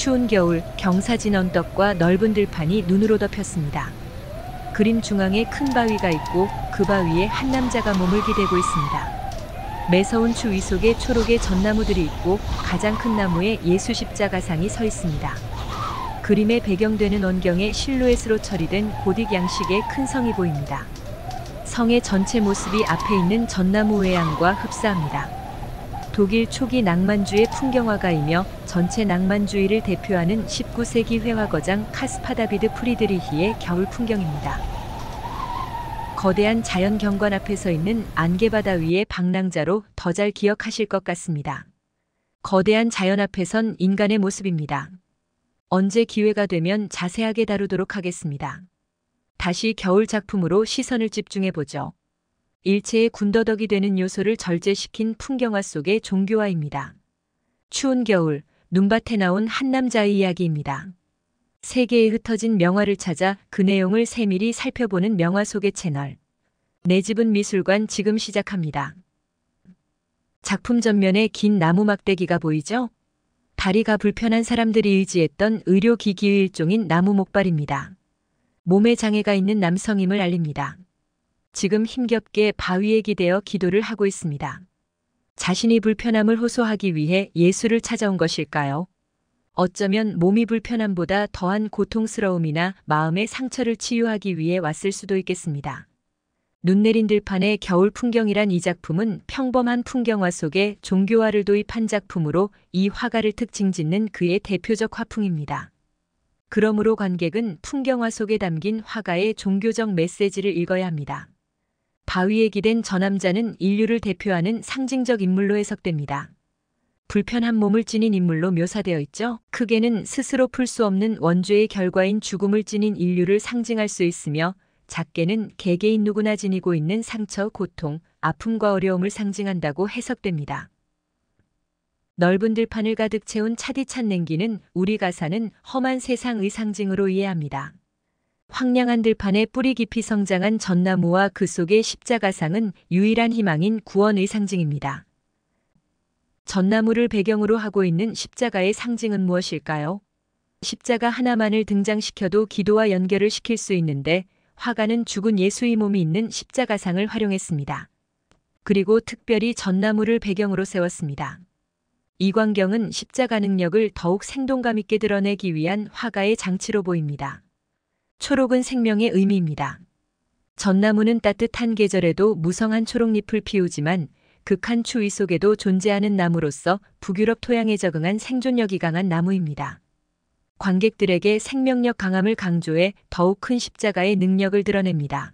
추운 겨울 경사진 언덕과 넓은 들판이 눈으로 덮였습니다. 그림 중앙에 큰 바위가 있고 그 바위에 한 남자가 몸을 기대고 있습니다. 매서운 추위 속에 초록의 전나무들이 있고 가장 큰 나무에 예수 십자가상이 서 있습니다. 그림의 배경되는 원경에 실루엣으로 처리된 고딕 양식의 큰 성이 보입니다. 성의 전체 모습이 앞에 있는 전나무 외양과 흡사합니다. 독일 초기 낭만주의 풍경화가이며 전체 낭만주의를 대표하는 19세기 회화거장 카스파 다비드 프리드리히의 겨울 풍경입니다. 거대한 자연 경관 앞에 서 있는 안개바다 위의 방랑자로 더 잘 기억하실 것 같습니다. 거대한 자연 앞에 선 인간의 모습입니다. 언제 기회가 되면 자세하게 다루도록 하겠습니다. 다시 겨울 작품으로 시선을 집중해보죠. 일체의 군더더기 되는 요소를 절제시킨 풍경화 속의 종교화입니다. 추운 겨울, 눈밭에 나온 한 남자의 이야기입니다. 세계에 흩어진 명화를 찾아 그 내용을 세밀히 살펴보는 명화 속의 채널. 내 집은 미술관 지금 시작합니다. 작품 전면에 긴 나무 막대기가 보이죠? 다리가 불편한 사람들이 의지했던 의료기기의 일종인 나무 목발입니다. 몸에 장애가 있는 남성임을 알립니다. 지금 힘겹게 바위에 기대어 기도를 하고 있습니다. 자신이 불편함을 호소하기 위해 예수를 찾아온 것일까요? 어쩌면 몸이 불편함보다 더한 고통스러움이나 마음의 상처를 치유하기 위해 왔을 수도 있겠습니다. 눈 내린 들판의 겨울 풍경이란 이 작품은 평범한 풍경화 속에 종교화를 도입한 작품으로 이 화가를 특징짓는 그의 대표적 화풍입니다. 그러므로 관객은 풍경화 속에 담긴 화가의 종교적 메시지를 읽어야 합니다. 바위에 기댄 저 남자는 인류를 대표하는 상징적 인물로 해석됩니다. 불편한 몸을 지닌 인물로 묘사되어 있죠. 크게는 스스로 풀 수 없는 원죄의 결과인 죽음을 지닌 인류를 상징할 수 있으며 작게는 개개인 누구나 지니고 있는 상처, 고통, 아픔과 어려움을 상징한다고 해석됩니다. 넓은 들판을 가득 채운 차디찬 냉기는 우리 가사는 험한 세상의 상징으로 이해합니다. 황량한 들판에 뿌리 깊이 성장한 전나무와 그 속의 십자가상은 유일한 희망인 구원의 상징입니다. 전나무를 배경으로 하고 있는 십자가의 상징은 무엇일까요? 십자가 하나만을 등장시켜도 기도와 연결을 시킬 수 있는데 화가는 죽은 예수의 몸이 있는 십자가상을 활용했습니다. 그리고 특별히 전나무를 배경으로 세웠습니다. 이 광경은 십자가 능력을 더욱 생동감 있게 드러내기 위한 화가의 장치로 보입니다. 초록은 생명의 의미입니다. 전나무는 따뜻한 계절에도 무성한 초록잎을 피우지만 극한 추위 속에도 존재하는 나무로서 북유럽 토양에 적응한 생존력이 강한 나무입니다. 관객들에게 생명력 강함을 강조해 더욱 큰 십자가의 능력을 드러냅니다.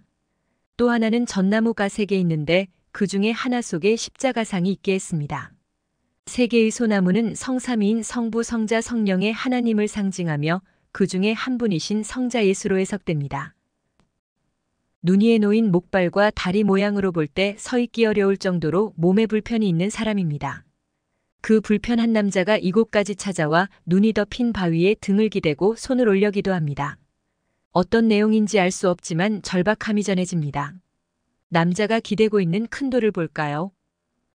또 하나는 전나무가 3개 있는데 그 중에 하나 속에 십자가상이 있게 했습니다. 3개의 소나무는 성삼위인 성부, 성자, 성령의 하나님을 상징하며 그 중에 한 분이신 성자 예수로 해석됩니다. 눈 위에 놓인 목발과 다리 모양으로 볼 때 서 있기 어려울 정도로 몸에 불편이 있는 사람입니다. 그 불편한 남자가 이곳까지 찾아와 눈이 덮인 바위에 등을 기대고 손을 올려 기도합니다. 어떤 내용인지 알 수 없지만 절박함이 전해집니다. 남자가 기대고 있는 큰 돌을 볼까요?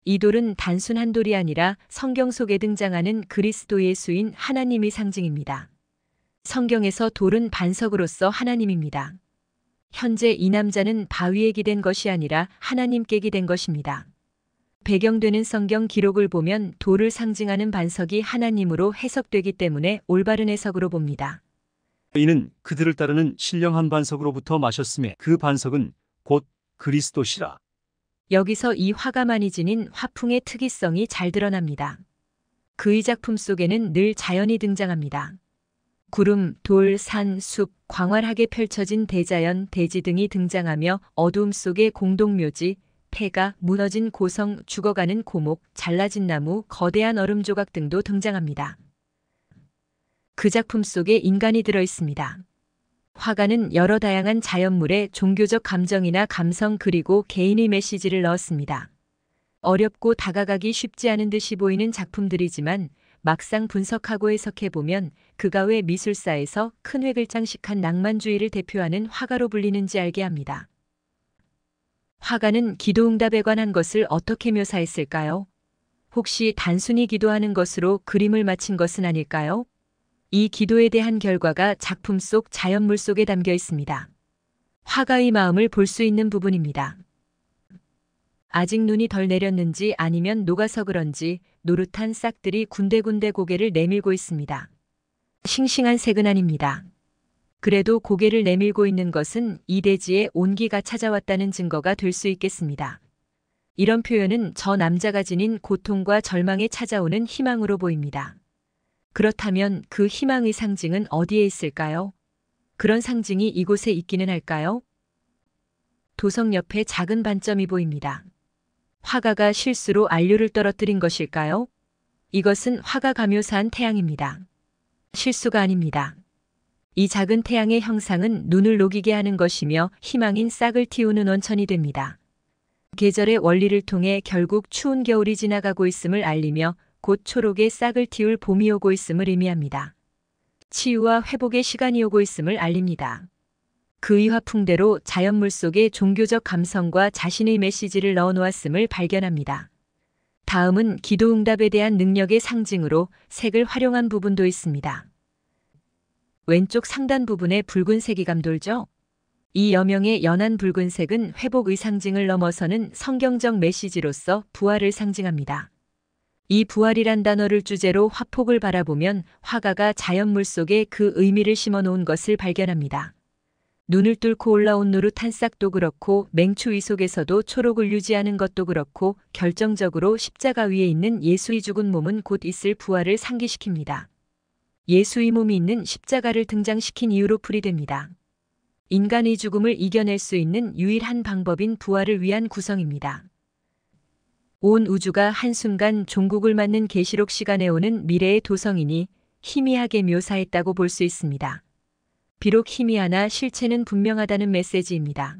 이 돌은 단순한 돌이 아니라 성경 속에 등장하는 그리스도 예수인 하나님의 상징입니다. 성경에서 돌은 반석으로서 하나님입니다. 현재 이 남자는 바위에 기댄 것이 아니라 하나님께 기댄 것입니다. 배경되는 성경 기록을 보면 돌을 상징하는 반석이 하나님으로 해석되기 때문에 올바른 해석으로 봅니다. 이는 그들을 따르는 신령한 반석으로부터 마셨음에 그 반석은 곧 그리스도시라. 여기서 이 화가만이 지닌 화풍의 특이성이 잘 드러납니다. 그의 작품 속에는 늘 자연이 등장합니다. 구름, 돌, 산, 숲, 광활하게 펼쳐진 대자연, 대지 등이 등장하며 어두움 속의 공동묘지, 폐가, 무너진 고성, 죽어가는 고목, 잘라진 나무, 거대한 얼음 조각 등도 등장합니다. 그 작품 속에 인간이 들어 있습니다. 화가는 여러 다양한 자연물에 종교적 감정이나 감성 그리고 개인의 메시지를 넣었습니다. 어렵고 다가가기 쉽지 않은 듯이 보이는 작품들이지만 막상 분석하고 해석해보면 그가 왜 미술사에서 큰 획을 장식한 낭만주의를 대표하는 화가로 불리는지 알게 합니다. 화가는 기도응답에 관한 것을 어떻게 묘사했을까요? 혹시 단순히 기도하는 것으로 그림을 마친 것은 아닐까요? 이 기도에 대한 결과가 작품 속 자연물 속에 담겨 있습니다. 화가의 마음을 볼 수 있는 부분입니다. 아직 눈이 덜 내렸는지 아니면 녹아서 그런지 노릇한 싹들이 군데군데 고개를 내밀고 있습니다. 싱싱한 색은 아닙니다. 그래도 고개를 내밀고 있는 것은 이 대지에 온기가 찾아왔다는 증거가 될 수 있겠습니다. 이런 표현은 저 남자가 지닌 고통과 절망에 찾아오는 희망으로 보입니다. 그렇다면 그 희망의 상징은 어디에 있을까요? 그런 상징이 이곳에 있기는 할까요? 도성 옆에 작은 반점이 보입니다. 화가가 실수로 안료를 떨어뜨린 것일까요? 이것은 화가가 묘사한 태양입니다. 실수가 아닙니다. 이 작은 태양의 형상은 눈을 녹이게 하는 것이며 희망인 싹을 틔우는 원천이 됩니다. 계절의 원리를 통해 결국 추운 겨울이 지나가고 있음을 알리며 곧 초록의 싹을 틔울 봄이 오고 있음을 의미합니다. 치유와 회복의 시간이 오고 있음을 알립니다. 그의 화풍대로 자연물 속에 종교적 감성과 자신의 메시지를 넣어놓았음을 발견합니다. 다음은 기도응답에 대한 능력의 상징으로 색을 활용한 부분도 있습니다. 왼쪽 상단 부분에 붉은색이 감돌죠? 이 여명의 연한 붉은색은 회복의 상징을 넘어서는 성경적 메시지로서 부활을 상징합니다. 이 부활이란 단어를 주제로 화폭을 바라보면 화가가 자연물 속에 그 의미를 심어놓은 것을 발견합니다. 눈을 뚫고 올라온 노릇한 싹도 그렇고 맹추위 속에서도 초록을 유지하는 것도 그렇고 결정적으로 십자가 위에 있는 예수의 죽은 몸은 곧 있을 부활을 상기시킵니다. 예수의 몸이 있는 십자가를 등장시킨 이유로 풀이됩니다. 인간의 죽음을 이겨낼 수 있는 유일한 방법인 부활을 위한 구성입니다. 온 우주가 한순간 종국을 맞는 계시록 시간에 오는 미래의 도성이니 희미하게 묘사했다고 볼 수 있습니다. 비록 희미하나 실체는 분명하다는 메시지입니다.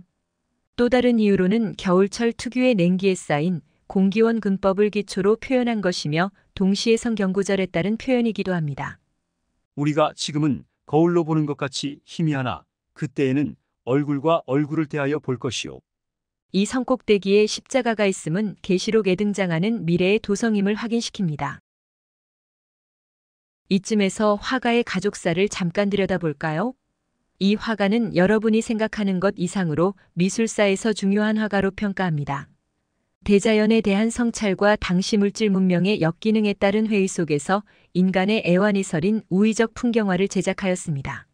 또 다른 이유로는 겨울철 특유의 냉기에 쌓인 공기원 근법을 기초로 표현한 것이며 동시에 성경구절에 따른 표현이기도 합니다. 우리가 지금은 거울로 보는 것 같이 희미하나 그때에는 얼굴과 얼굴을 대하여 볼 것이요. 이 성꼭대기에 십자가가 있음은 계시록에 등장하는 미래의 도성임을 확인시킵니다. 이쯤에서 화가의 가족사를 잠깐 들여다볼까요? 이 화가는 여러분이 생각하는 것 이상으로 미술사에서 중요한 화가로 평가합니다. 대자연에 대한 성찰과 당시 물질 문명의 역기능에 따른 회의 속에서 인간의 애환이 서린 우의적 풍경화를 제작하였습니다.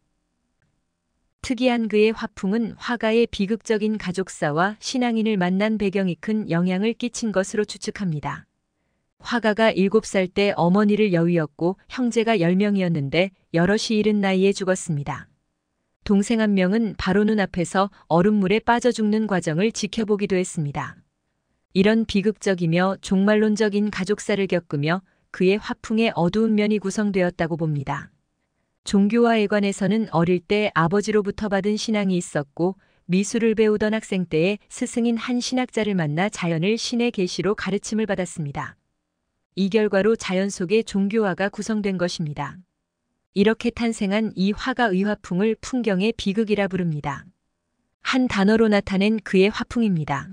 특이한 그의 화풍은 화가의 비극적인 가족사와 신앙인을 만난 배경이 큰 영향을 끼친 것으로 추측합니다. 화가가 7살 때 어머니를 여위었고 형제가 10명이었는데 여럿이 이른 나이에 죽었습니다. 동생 한 명은 바로 눈앞에서 얼음물에 빠져 죽는 과정을 지켜보기도 했습니다. 이런 비극적이며 종말론적인 가족사를 겪으며 그의 화풍의 어두운 면이 구성되었다고 봅니다. 종교와에 관해서는 어릴 때 아버지로부터 받은 신앙이 있었고 미술을 배우던 학생 때에 스승인 한 신학자를 만나 자연을 신의 계시로 가르침을 받았습니다. 이 결과로 자연 속의 종교화가 구성된 것입니다. 이렇게 탄생한 이 화가의 화풍을 풍경의 비극이라 부릅니다. 한 단어로 나타낸 그의 화풍입니다.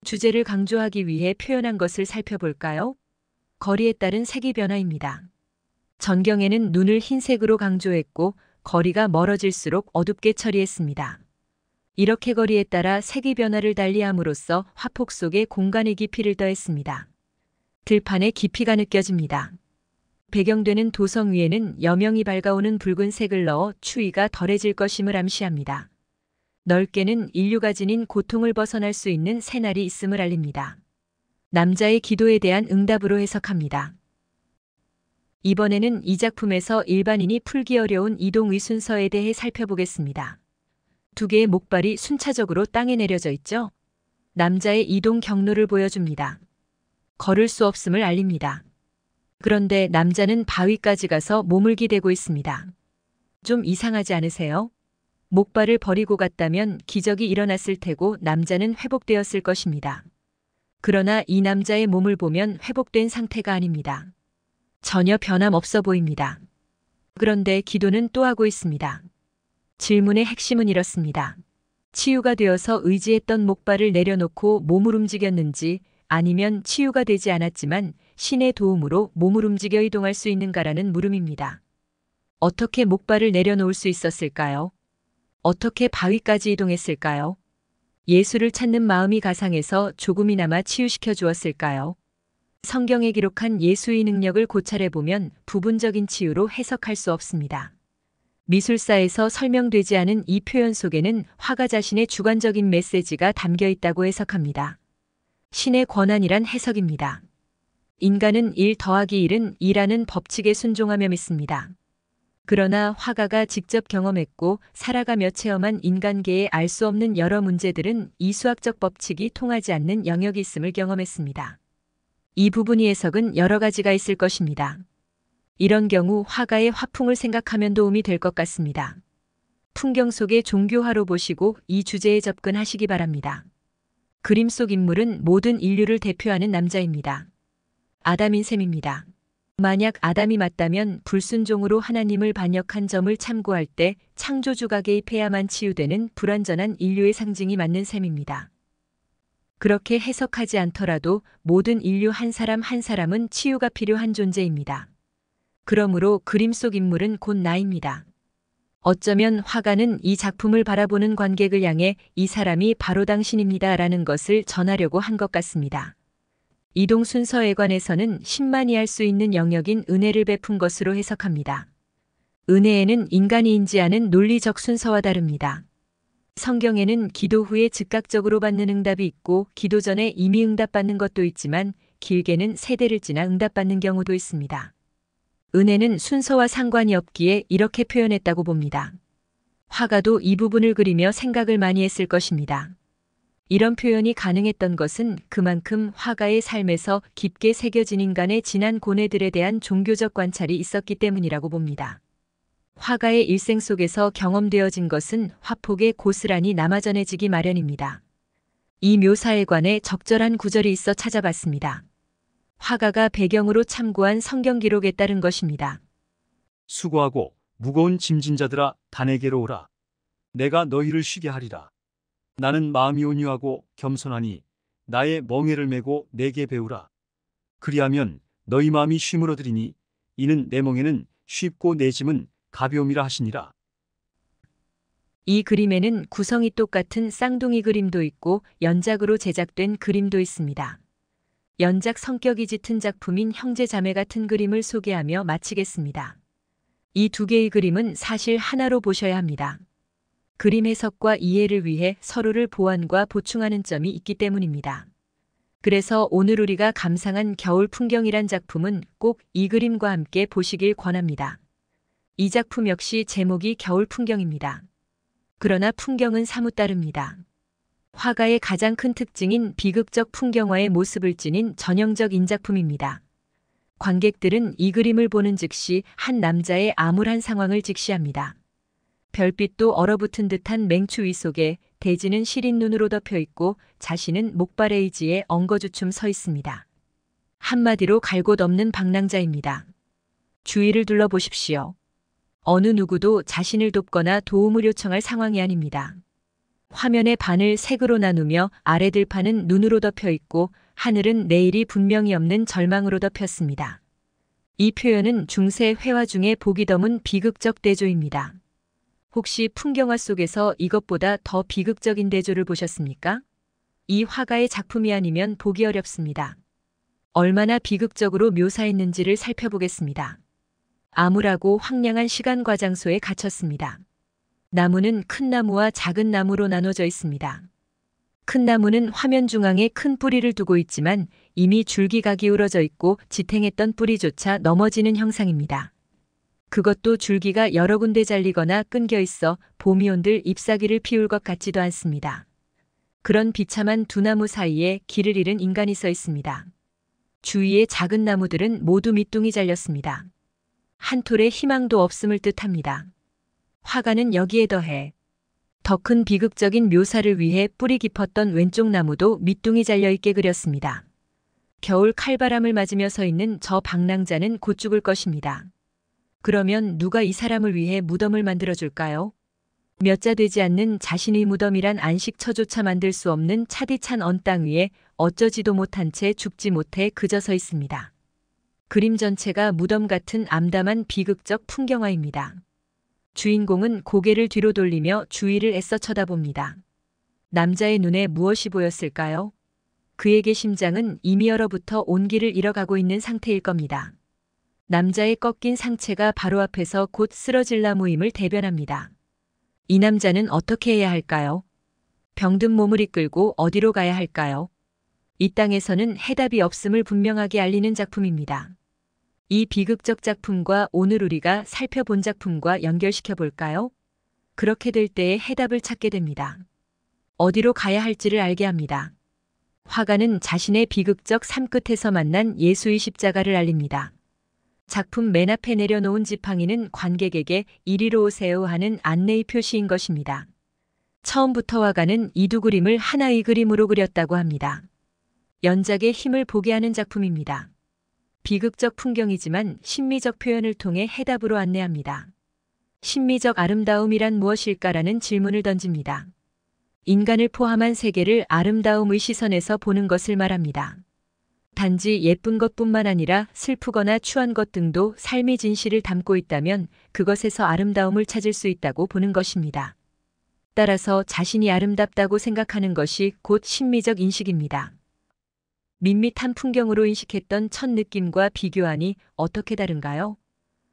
주제를 강조하기 위해 표현한 것을 살펴볼까요? 거리에 따른 색의 변화입니다. 전경에는 눈을 흰색으로 강조했고 거리가 멀어질수록 어둡게 처리했습니다. 이렇게 거리에 따라 색의 변화를 달리함으로써 화폭 속에 공간의 깊이를 더했습니다. 들판의 깊이가 느껴집니다. 배경되는 도성 위에는 여명이 밝아오는 붉은색을 넣어 추위가 덜해질 것임을 암시합니다. 넓게는 인류가 지닌 고통을 벗어날 수 있는 새날이 있음을 알립니다. 남자의 기도에 대한 응답으로 해석합니다. 이번에는 이 작품에서 일반인이 풀기 어려운 이동의 순서에 대해 살펴보겠습니다. 두 개의 목발이 순차적으로 땅에 내려져 있죠. 남자의 이동 경로를 보여줍니다. 걸을 수 없음을 알립니다. 그런데 남자는 바위까지 가서 몸을 기대고 있습니다. 좀 이상하지 않으세요? 목발을 버리고 갔다면 기적이 일어났을 테고 남자는 회복되었을 것입니다. 그러나 이 남자의 몸을 보면 회복된 상태가 아닙니다. 전혀 변함없어 보입니다. 그런데 기도는 또 하고 있습니다. 질문의 핵심은 이렇습니다. 치유가 되어서 의지했던 목발을 내려놓고 몸을 움직였는지 아니면 치유가 되지 않았지만 신의 도움으로 몸을 움직여 이동할 수 있는가라는 물음입니다. 어떻게 목발을 내려놓을 수 있었을까요? 어떻게 바위까지 이동했을까요? 예수를 찾는 마음이 가상해서 조금이나마 치유시켜 주었을까요? 성경에 기록한 예수의 능력을 고찰해보면 부분적인 치유로 해석할 수 없습니다. 미술사에서 설명되지 않은 이 표현 속에는 화가 자신의 주관적인 메시지가 담겨 있다고 해석합니다. 신의 권한이란 해석입니다. 인간은 1 더하기 1은 2라는 법칙에 순종하며 믿습니다. 그러나 화가가 직접 경험했고 살아가며 체험한 인간계에 알 수 없는 여러 문제들은 이 수학적 법칙이 통하지 않는 영역이 있음을 경험했습니다. 이 부분의 해석은 여러 가지가 있을 것입니다. 이런 경우 화가의 화풍을 생각하면 도움이 될 것 같습니다. 풍경 속의 종교화로 보시고 이 주제에 접근하시기 바랍니다. 그림 속 인물은 모든 인류를 대표하는 남자입니다. 아담인 셈입니다. 만약 아담이 맞다면 불순종으로 하나님을 반역한 점을 참고할 때 창조주가 개입해야만 치유되는 불완전한 인류의 상징이 맞는 셈입니다. 그렇게 해석하지 않더라도 모든 인류 한 사람 한 사람은 치유가 필요한 존재입니다. 그러므로 그림 속 인물은 곧 나입니다. 어쩌면 화가는 이 작품을 바라보는 관객을 향해 이 사람이 바로 당신입니다 라는 것을 전하려고 한 것 같습니다. 이동 순서에 관해서는 신만이 할 수 있는 영역인 은혜를 베푼 것으로 해석합니다. 은혜에는 인간이 인지하는 논리적 순서와 다릅니다. 성경에는 기도 후에 즉각적으로 받는 응답이 있고 기도 전에 이미 응답받는 것도 있지만 길게는 세대를 지나 응답받는 경우도 있습니다. 은혜는 순서와 상관이 없기에 이렇게 표현했다고 봅니다. 화가도 이 부분을 그리며 생각을 많이 했을 것입니다. 이런 표현이 가능했던 것은 그만큼 화가의 삶에서 깊게 새겨진 인간의 지난 고뇌들에 대한 종교적 관찰이 있었기 때문이라고 봅니다. 화가의 일생 속에서 경험되어진 것은 화폭에 고스란히 남아 전해지기 마련입니다. 이 묘사에 관해 적절한 구절이 있어 찾아봤습니다. 화가가 배경으로 참고한 성경 기록에 따른 것입니다. 수고하고 무거운 짐진 자들아 다 내게로 오라. 내가 너희를 쉬게 하리라. 나는 마음이 온유하고 겸손하니 나의 멍에를 메고 내게 배우라. 그리하면 너희 마음이 쉼을 얻으리니 이는 내 멍에는 쉽고 내 짐은 가벼움이라 하시니라. 이 그림에는 구성이 똑같은 쌍둥이 그림도 있고 연작으로 제작된 그림도 있습니다. 연작 성격이 짙은 작품인 형제 자매 같은 그림을 소개하며 마치겠습니다. 이 두 개의 그림은 사실 하나로 보셔야 합니다. 그림 해석과 이해를 위해 서로를 보완과 보충하는 점이 있기 때문입니다. 그래서 오늘 우리가 감상한 겨울 풍경이란 작품은 꼭 이 그림과 함께 보시길 권합니다. 이 작품 역시 제목이 겨울 풍경입니다. 그러나 풍경은 사뭇 다릅니다. 화가의 가장 큰 특징인 비극적 풍경화의 모습을 지닌 전형적 인작품입니다. 관객들은 이 그림을 보는 즉시 한 남자의 암울한 상황을 직시합니다. 별빛도 얼어붙은 듯한 맹추위 속에 대지는 시린 눈으로 덮여 있고 자신은 목발의 의지에 엉거주춤 서 있습니다. 한마디로 갈 곳 없는 방랑자입니다. 주위를 둘러보십시오. 어느 누구도 자신을 돕거나 도움을 요청할 상황이 아닙니다. 화면의 반을 색으로 나누며 아래 들판은 눈으로 덮여 있고 하늘은 내일이 분명히 없는 절망으로 덮였습니다. 이 표현은 중세 회화 중에 보기 드문 비극적 대조입니다. 혹시 풍경화 속에서 이것보다 더 비극적인 대조를 보셨습니까? 이 화가의 작품이 아니면 보기 어렵습니다. 얼마나 비극적으로 묘사했는지를 살펴보겠습니다. 암울하고 황량한 시간 과장소에 갇혔습니다. 나무는 큰 나무와 작은 나무로 나눠져 있습니다. 큰 나무는 화면 중앙에 큰 뿌리를 두고 있지만 이미 줄기가 기울어져 있고 지탱했던 뿌리조차 넘어지는 형상입니다. 그것도 줄기가 여러 군데 잘리거나 끊겨 있어 봄이 온들 잎사귀를 피울 것 같지도 않습니다. 그런 비참한 두 나무 사이에 길을 잃은 인간이 서 있습니다. 주위의 작은 나무들은 모두 밑둥이 잘렸습니다. 한 톨의 희망도 없음을 뜻합니다. 화가는 여기에 더해 더 큰 비극적인 묘사를 위해 뿌리 깊었던 왼쪽 나무도 밑둥이 잘려있게 그렸습니다. 겨울 칼바람을 맞으며 서 있는 저 방랑자는 곧 죽을 것입니다. 그러면 누가 이 사람을 위해 무덤을 만들어줄까요? 몇 자 되지 않는 자신의 무덤이란 안식처조차 만들 수 없는 차디찬 언 땅 위에 어쩌지도 못한 채 죽지 못해 그저 서 있습니다. 그림 전체가 무덤 같은 암담한 비극적 풍경화입니다. 주인공은 고개를 뒤로 돌리며 주위를 애써 쳐다봅니다. 남자의 눈에 무엇이 보였을까요? 그에게 심장은 이미 얼어붙어 온기를 잃어가고 있는 상태일 겁니다. 남자의 꺾인 상체가 바로 앞에서 곧 쓰러질 나무임을 대변합니다. 이 남자는 어떻게 해야 할까요? 병든 몸을 이끌고 어디로 가야 할까요? 이 땅에서는 해답이 없음을 분명하게 알리는 작품입니다. 이 비극적 작품과 오늘 우리가 살펴본 작품과 연결시켜 볼까요? 그렇게 될 때에 해답을 찾게 됩니다. 어디로 가야 할지를 알게 합니다. 화가는 자신의 비극적 삶 끝에서 만난 예수의 십자가를 알립니다. 작품 맨 앞에 내려놓은 지팡이는 관객에게 이리로 오세요 하는 안내의 표시인 것입니다. 처음부터 화가는 이 두 그림을 하나의 그림으로 그렸다고 합니다. 연작의 힘을 보게 하는 작품입니다. 비극적 풍경이지만 심미적 표현을 통해 해답으로 안내합니다. 심미적 아름다움이란 무엇일까라는 질문을 던집니다. 인간을 포함한 세계를 아름다움의 시선에서 보는 것을 말합니다. 단지 예쁜 것뿐만 아니라 슬프거나 추한 것 등도 삶의 진실을 담고 있다면 그것에서 아름다움을 찾을 수 있다고 보는 것입니다. 따라서 자신이 아름답다고 생각하는 것이 곧 심미적 인식입니다. 밋밋한 풍경으로 인식했던 첫 느낌과 비교하니 어떻게 다른가요?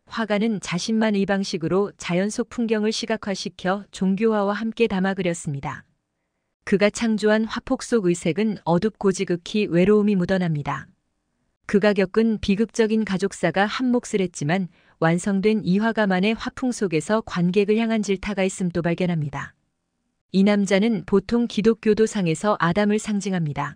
화가는 자신만의 방식으로 자연 속 풍경을 시각화시켜 종교화와 함께 담아 그렸습니다. 그가 창조한 화폭 속 의색은 어둡고 지극히 외로움이 묻어납니다. 그가 겪은 비극적인 가족사가 한몫을 했지만 완성된 이 화가만의 화풍 속에서 관객을 향한 질타가 있음도 발견합니다. 이 남자는 보통 기독교도상에서 아담을 상징합니다.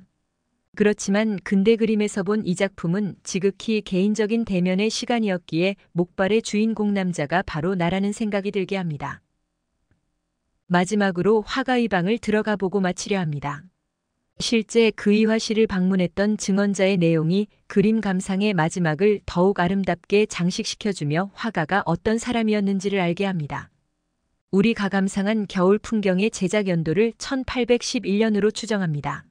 그렇지만 근대 그림에서 본 이 작품은 지극히 개인적인 대면의 시간이었기에 목발의 주인공 남자가 바로 나라는 생각이 들게 합니다. 마지막으로 화가의 방을 들어가 보고 마치려 합니다. 실제 그의 화실을 방문했던 증언자의 내용이 그림 감상의 마지막을 더욱 아름답게 장식시켜주며 화가가 어떤 사람이었는지를 알게 합니다. 우리가 감상한 겨울 풍경의 제작 연도를 1811년으로 추정합니다.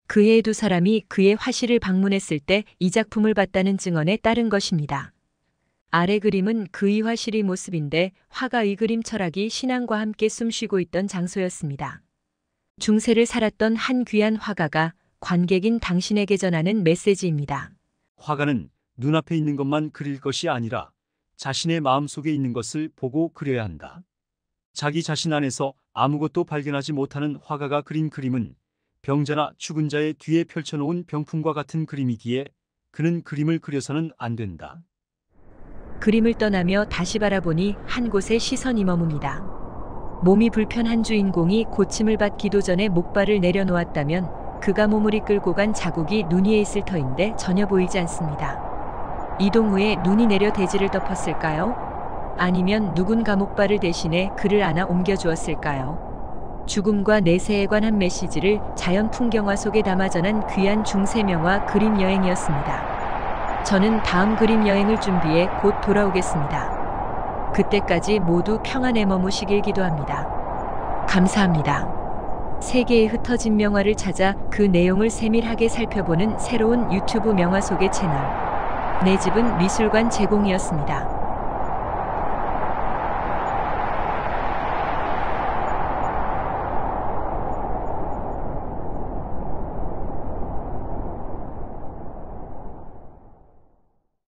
그 해에 두 사람이 그의 화실을 방문했을 때 이 작품을 봤다는 증언에 따른 것입니다. 아래 그림은 그의 화실의 모습인데 화가의 그림 철학이 신앙과 함께 숨쉬고 있던 장소였습니다. 중세를 살았던 한 귀한 화가가 관객인 당신에게 전하는 메시지입니다. 화가는 눈앞에 있는 것만 그릴 것이 아니라 자신의 마음속에 있는 것을 보고 그려야 한다. 자기 자신 안에서 아무것도 발견하지 못하는 화가가 그린 그림은 병자나 죽은 자의 뒤에 펼쳐놓은 병풍과 같은 그림이기에 그는 그림을 그려서는 안 된다. 그림을 떠나며 다시 바라보니 한 곳에 시선이 머뭅니다. 몸이 불편한 주인공이 고침을 받기도 전에 목발을 내려놓았다면 그가 몸을 이끌고 간 자국이 눈 위에 있을 터인데 전혀 보이지 않습니다. 이동 후에 눈이 내려 대지를 덮었을까요? 아니면 누군가 목발을 대신해 그를 안아 옮겨주었을까요? 죽음과 내세에 관한 메시지를 자연 풍경화 속에 담아 전한 귀한 중세 명화 그림 여행이었습니다. 저는 다음 그림 여행을 준비해 곧 돌아오겠습니다. 그때까지 모두 평안에 머무시길 기도합니다. 감사합니다. 세계에 흩어진 명화를 찾아 그 내용을 세밀하게 살펴보는 새로운 유튜브 명화 속의 채널. 내 집은 미술관 제공이었습니다.